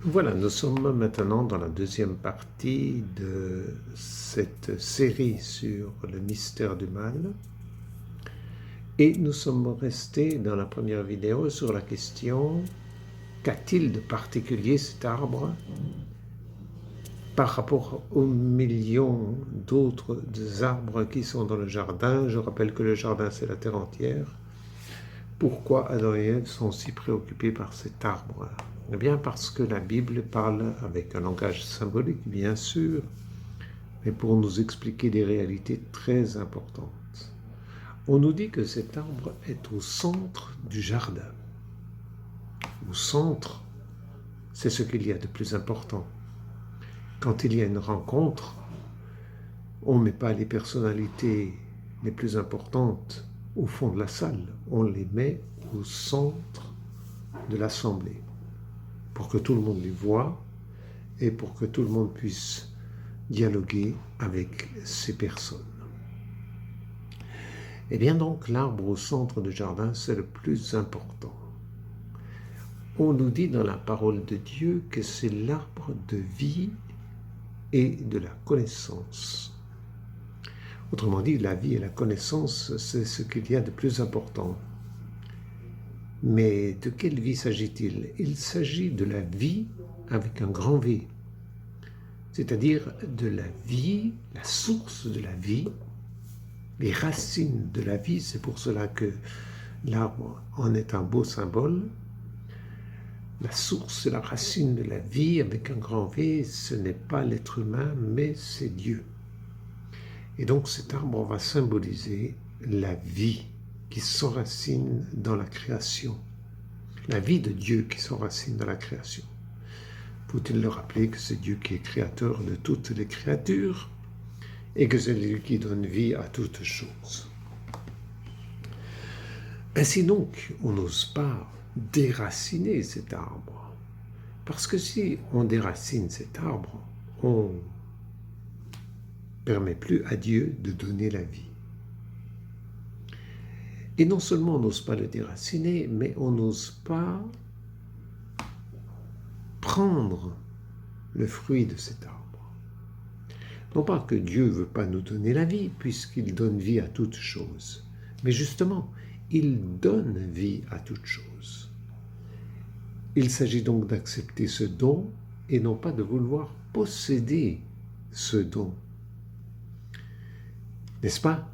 Voilà, nous sommes maintenant dans la deuxième partie de cette série sur le mystère du mal. Et nous sommes restés dans la première vidéo sur la question « Qu'a-t-il de particulier cet arbre par rapport aux millions d'autres arbres qui sont dans le jardin ?» Je rappelle que le jardin, c'est la terre entière. Pourquoi Adam et Ève sont si préoccupés par cet arbre? Eh bien parce que la Bible parle avec un langage symbolique, bien sûr, mais pour nous expliquer des réalités très importantes. On nous dit que cet arbre est au centre du jardin. Au centre, c'est ce qu'il y a de plus important. Quand il y a une rencontre, on ne met pas les personnalités les plus importantes au fond de la salle, on les met au centre de l'assemblée pour que tout le monde les voie et pour que tout le monde puisse dialoguer avec ces personnes. Eh bien donc, l'arbre au centre du jardin, c'est le plus important. On nous dit dans la parole de Dieu que c'est l'arbre de vie et de la connaissance. Autrement dit, la vie et la connaissance, c'est ce qu'il y a de plus important. Mais de quelle vie s'agit-il? Il s'agit de la vie avec un grand V, c'est-à-dire de la vie, la source de la vie, les racines de la vie. C'est pour cela que l'arbre en est un beau symbole. La source et la racine de la vie avec un grand V, ce n'est pas l'être humain, mais c'est Dieu. Et donc cet arbre va symboliser la vie qui s'enracine dans la création, la vie de Dieu qui s'enracine dans la création. Faut-il le rappeler que c'est Dieu qui est créateur de toutes les créatures et que c'est lui qui donne vie à toutes choses. Ainsi donc, on n'ose pas déraciner cet arbre, parce que si on déracine cet arbre, on ne permet plus à Dieu de donner la vie. Et non seulement on n'ose pas le déraciner, mais on n'ose pas prendre le fruit de cet arbre. Non pas que Dieu ne veut pas nous donner la vie, puisqu'il donne vie à toutes choses, mais justement, il donne vie à toutes choses. Il s'agit donc d'accepter ce don et non pas de vouloir posséder ce don. N'est-ce pas?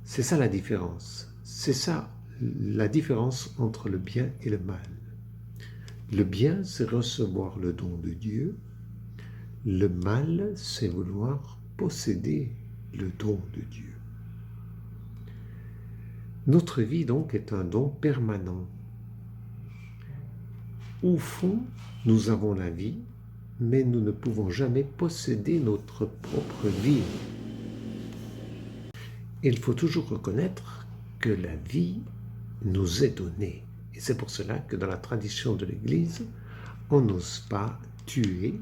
C'est ça la différence. C'est ça la différence entre le bien et le mal. Le bien, c'est recevoir le don de Dieu. Le mal, c'est vouloir posséder le don de Dieu. Notre vie, donc, est un don permanent. Au fond, nous avons la vie, mais nous ne pouvons jamais posséder notre propre vie. Il faut toujours reconnaître que la vie nous est donnée. Et c'est pour cela que dans la tradition de l'Église, on n'ose pas tuer,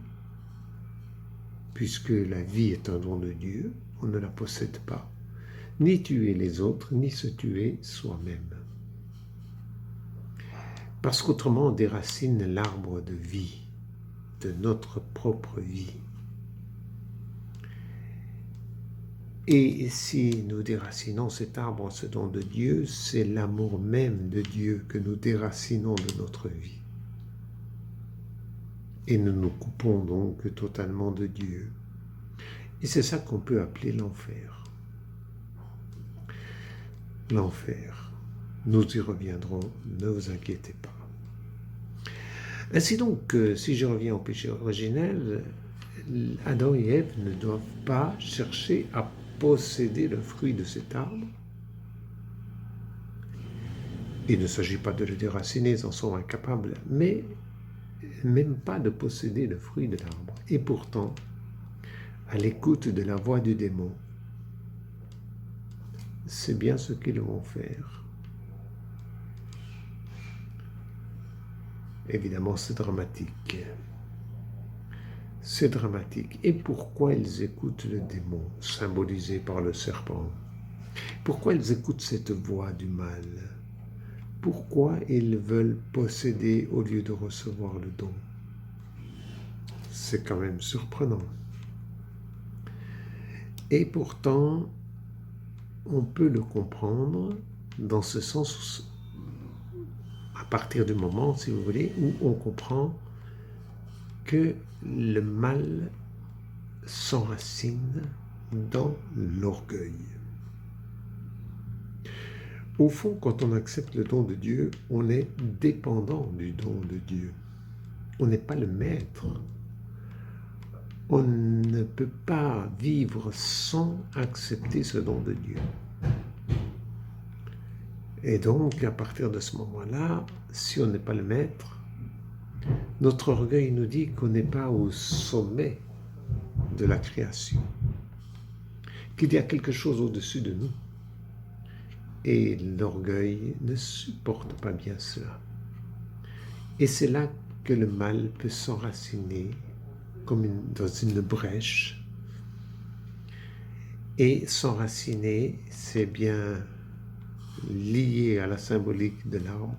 puisque la vie est un don de Dieu, on ne la possède pas, ni tuer les autres, ni se tuer soi-même. Parce qu'autrement, on déracine l'arbre de vie, de notre propre vie. Et si nous déracinons cet arbre en ce don de Dieu, c'est l'amour même de Dieu que nous déracinons de notre vie. Et nous nous coupons donc totalement de Dieu. Et c'est ça qu'on peut appeler l'enfer. L'enfer. Nous y reviendrons, ne vous inquiétez pas. Ainsi donc, si je reviens au péché originel, Adam et Ève ne doivent pas chercher à posséder le fruit de cet arbre. Il ne s'agit pas de le déraciner, ils en sont incapables, mais même pas de posséder le fruit de l'arbre. Et pourtant, à l'écoute de la voix du démon, c'est bien ce qu'ils vont faire. Évidemment, c'est dramatique. C'est dramatique. Et pourquoi ils écoutent le démon, symbolisé par le serpent? Pourquoi ils écoutent cette voix du mal? Pourquoi ils veulent posséder au lieu de recevoir le don? C'est quand même surprenant. Et pourtant, on peut le comprendre dans ce sens, à partir du moment, si vous voulez, où on comprend que le mal s'enracine dans l'orgueil. Au fond, quand on accepte le don de Dieu, on est dépendant du don de Dieu. On n'est pas le maître. On ne peut pas vivre sans accepter ce don de Dieu. Et donc, à partir de ce moment-là, si on n'est pas le maître, notre orgueil nous dit qu'on n'est pas au sommet de la création, qu'il y a quelque chose au-dessus de nous. Et l'orgueil ne supporte pas bien cela. Et c'est là que le mal peut s'enraciner comme dans une brèche. Et s'enraciner, c'est bien lié à la symbolique de l'arbre.